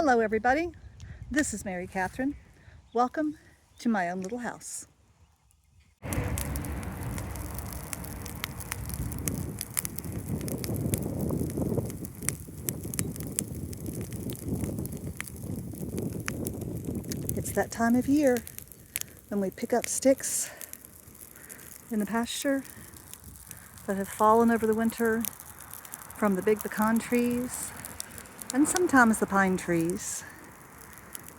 Hello everybody, this is Mary Catherine. Welcome to my own little house. It's that time of year when we pick up sticks in the pasture that have fallen over the winter from the big pecan trees and sometimes the pine trees,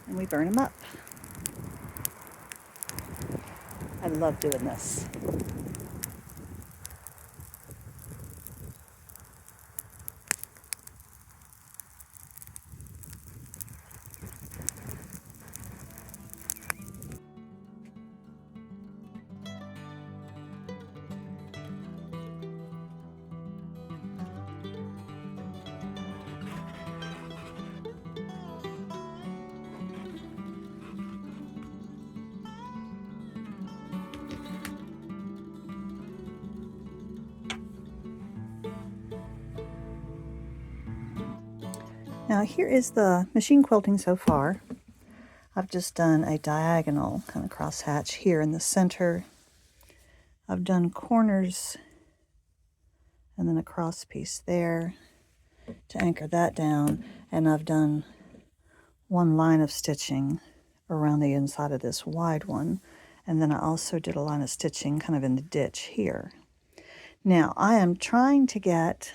and we burn them up. I love doing this. Now here is the machine quilting so far. I've just done a diagonal kind of crosshatch here in the center. I've done corners and then a cross piece there to anchor that down, and I've done one line of stitching around the inside of this wide one, and then I also did a line of stitching kind of in the ditch here. Now I am trying to get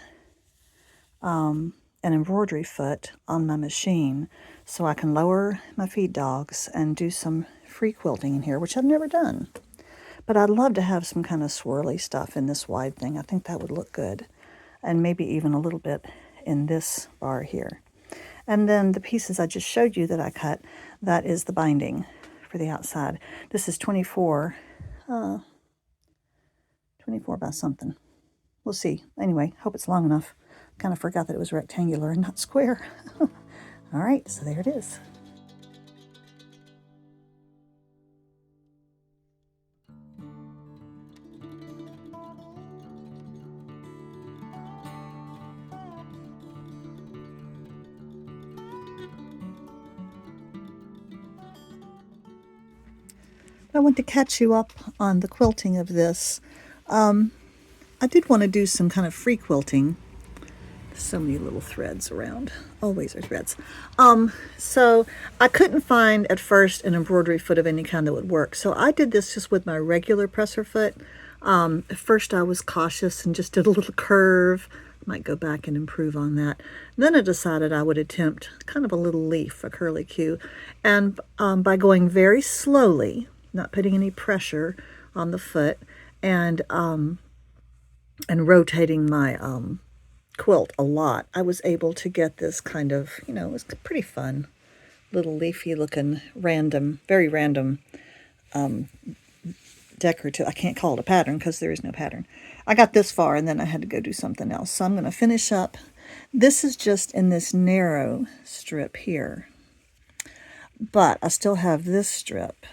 an embroidery foot on my machine so I can lower my feed dogs and do some free quilting in here, which I've never done. But I'd love to have some kind of swirly stuff in this wide thing. I think that would look good. And maybe even a little bit in this bar here. And then the pieces I just showed you that I cut, that is the binding for the outside. This is 24 by something. We'll see. Anyway, hope it's long enough. Kind of forgot that it was rectangular and not square. All right, so there it is. I want to catch you up on the quilting of this. I did want to do some kind of free quilting. So many little threads around. Always are threads. So I couldn't find at first an embroidery foot of any kind that would work. So I did this just with my regular presser foot. At first I was cautious and just did a little curve. Might go back and improve on that. Then I decided I would attempt kind of a little leaf, a curlicue. And by going very slowly, not putting any pressure on the foot, and rotating my quilt a lot, I was able to get this kind of, it was pretty fun, little leafy looking random, very random decorative. I can't call it a pattern because there is no pattern. I got this far and then I had to go do something else. So I'm going to finish up. This is just in this narrow strip here, but I still have this strip.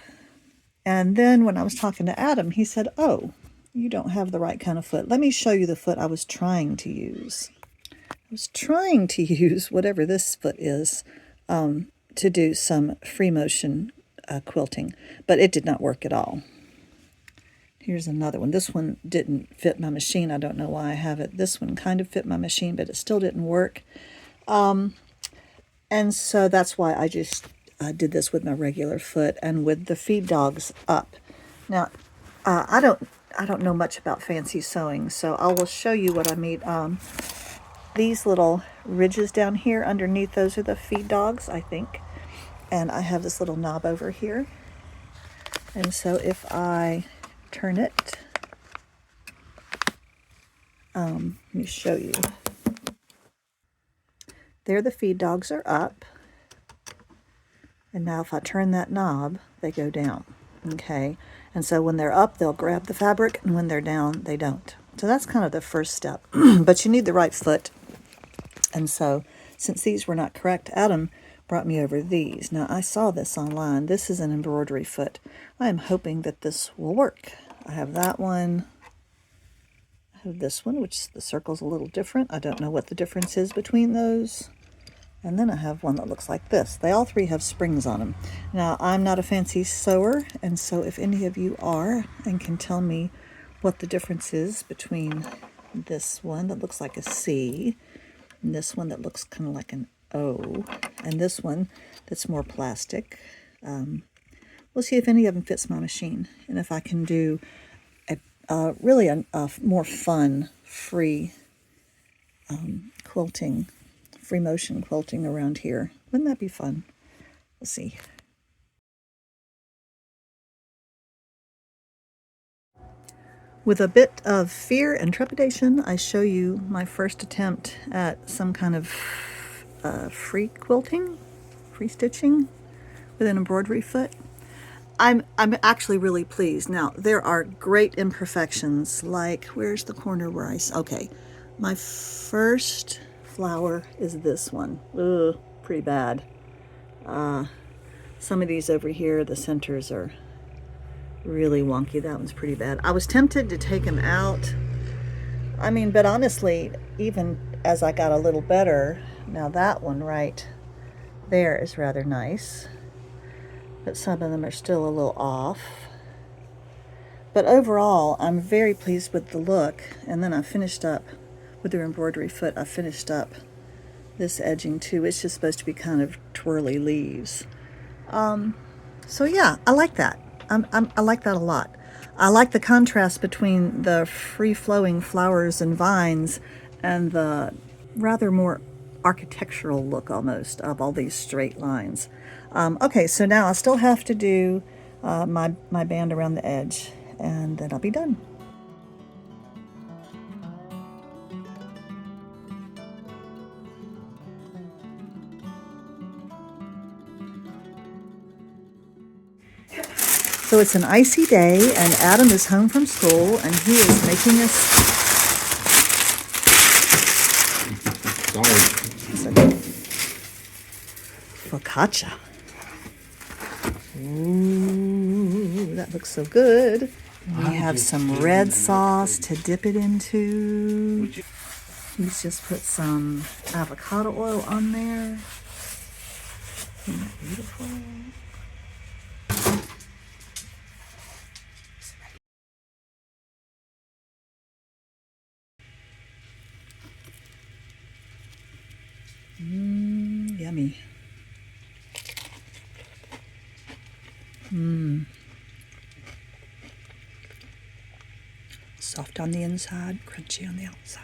And then when I was talking to Adam, he said, "Oh, you don't have the right kind of foot. Let me show you the foot I was trying to use." I was trying to use whatever this foot is to do some free motion quilting, but it did not work at all. Here's another one. This one didn't fit my machine. I don't know why I have it. This one kind of fit my machine, but it still didn't work. And so that's why I just did this with my regular foot and with the feed dogs up. Now, I don't know much about fancy sewing, so I will show you what I made. These little ridges down here underneath, those are the feed dogs, I think. And I have this little knob over here. And so if I turn it, let me show you. There the feed dogs are up. And now if I turn that knob, they go down. Okay, and so when they're up, they'll grab the fabric, and when they're down, they don't. So that's kind of the first step. But you need the right foot. And so since these were not correct, Adam brought me over these. Now I saw this online. This is an embroidery foot. I am hoping that this will work. I have that one. I have this one, which the circle's a little different. I don't know what the difference is between those. And then I have one that looks like this. They all three have springs on them. Now, I'm not a fancy sewer, and so if any of you are and can tell me what the difference is between this one that looks like a C, and this one that looks kind of like an O, and this one that's more plastic, we'll see if any of them fits my machine, and if I can do really a more fun, free quilting, free motion quilting around here. Wouldn't that be fun? We'll see. With a bit of fear and trepidation, I show you my first attempt at some kind of free quilting, free stitching with an embroidery foot. I'm actually really pleased. Now, there are great imperfections, like, where's the corner where okay, my first flower is this one. Ugh, pretty bad. Some of these over here, the centers are really wonky. That one's pretty bad. I was tempted to take them out. I mean, but honestly, even as I got a little better, now that one right there is rather nice, but some of them are still a little off. But overall, I'm very pleased with the look. And then I finished up with the embroidery foot. I finished up this edging too. It's just supposed to be kind of twirly leaves. So yeah, I like that. I like that a lot. I like the contrast between the free-flowing flowers and vines and the rather more architectural look almost of all these straight lines. Okay, so now I still have to do my band around the edge, and then I'll be done. So it's an icy day, and Adam is home from school, and he is making us focaccia. Ooh, that looks so good. We have some red sauce to dip it into. He's just put some avocado oil on there. Isn't that beautiful? Yummy. Soft on the inside, crunchy on the outside.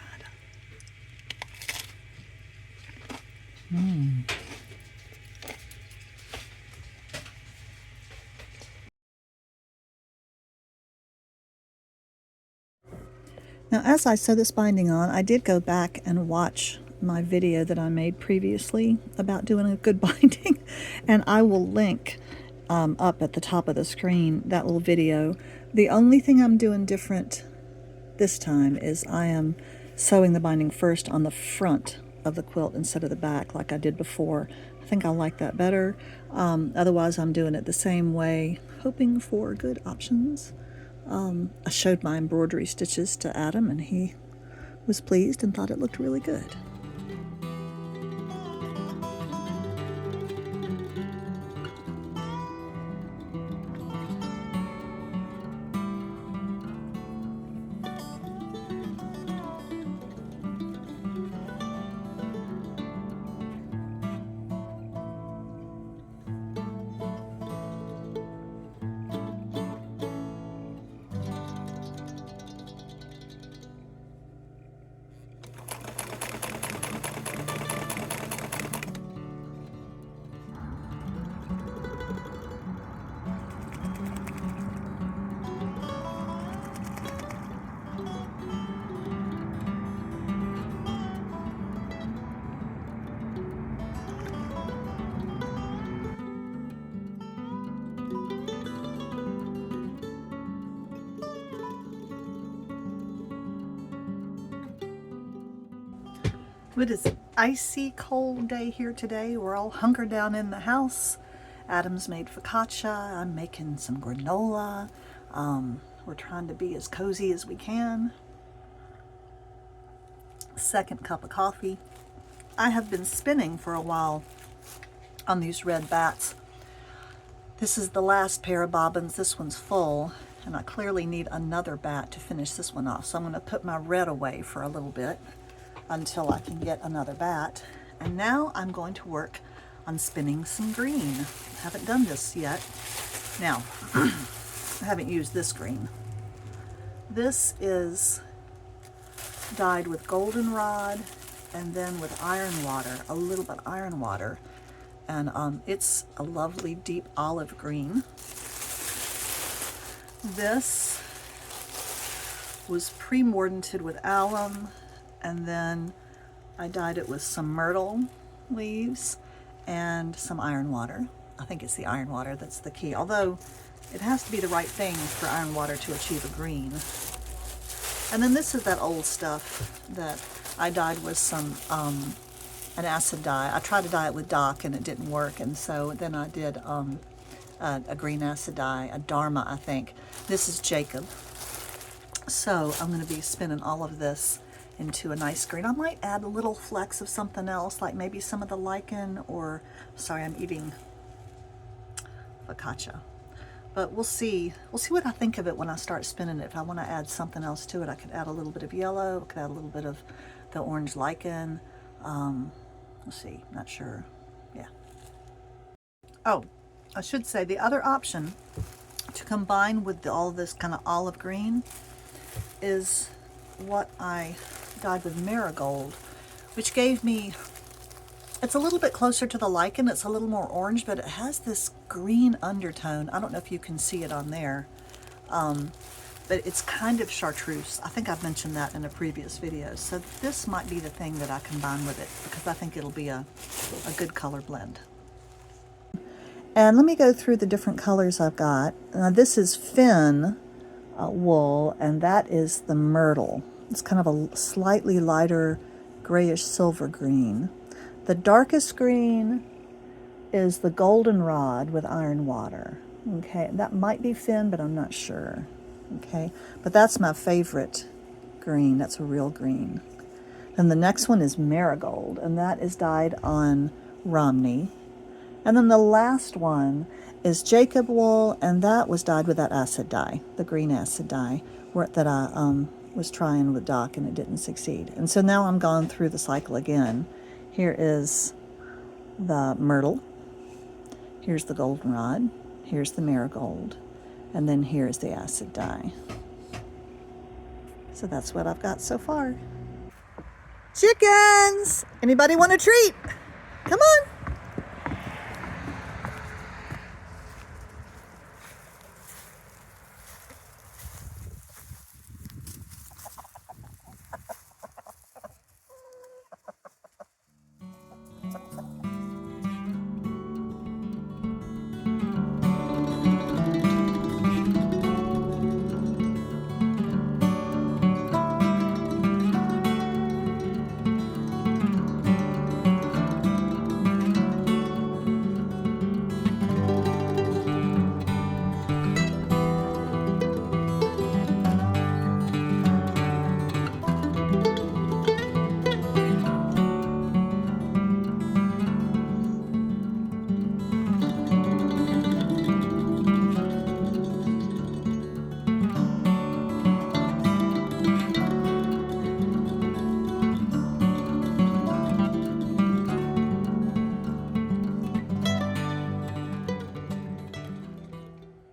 Now, as I sew this binding on, I did go back and watch my video that I made previously about doing a good binding, and I will link up at the top of the screen that little video. The only thing I'm doing different this time is I am sewing the binding first on the front of the quilt instead of the back like I did before. I think I like that better. Otherwise, I'm doing it the same way, hoping for good options. I showed my embroidery stitches to Adam, and he was pleased and thought it looked really good. It is an icy cold day here today. We're all hunkered down in the house. Adam's made focaccia. I'm making some granola. We're trying to be as cozy as we can. Second cup of coffee. I have been spinning for a while on these red bats. This is the last pair of bobbins. This one's full, and I clearly need another bat to finish this one off. So I'm going to put my red away for a little bit until I can get another bat. And now I'm going to work on spinning some green. I haven't done this yet. Now, I haven't used this green. This is dyed with goldenrod and then with iron water, a little bit iron water. And it's a lovely deep olive green. This was pre-mordanted with alum, and then I dyed it with some myrtle leaves and some iron water. I think it's the iron water that's the key, although it has to be the right thing for iron water to achieve a green. And then this is that old stuff that I dyed with some an acid dye. I tried to dye it with Doc and it didn't work, and so then I did a green acid dye, a Dharma, I think. This is Jacob. So I'm going to be spinning all of this into a nice green. I might add little flecks of something else, like maybe some of the lichen, or, sorry, I'm eating focaccia. But we'll see. We'll see what I think of it when I start spinning it. If I want to add something else to it, I could add a little bit of yellow, I could add a little bit of the orange lichen. We'll see, not sure. Yeah. Oh, I should say the other option to combine with all this kind of olive green is what I dyed with marigold, which gave me, it's a little bit closer to the lichen, it's a little more orange, but it has this green undertone. I don't know if you can see it on there, but it's kind of chartreuse. I think I've mentioned that in a previous video. So this might be the thing that I combine with it, because I think it'll be a good color blend. And let me go through the different colors I've got. This is Finn wool, and that is the myrtle. It's kind of a slightly lighter grayish silver green. The darkest green is the goldenrod with iron water. Okay, that might be Finn, but I'm not sure. Okay, but that's my favorite green. That's a real green. And the next one is marigold, and that is dyed on Romney. And then the last one is Jacob wool, and that was dyed with that acid dye, the green acid dye, that I was trying with Doc and it didn't succeed. And so now I'm going through the cycle again. Here is the myrtle, here's the goldenrod, here's the marigold, and then here's the acid dye. So that's what I've got so far. Chickens! Anybody want a treat? Come on!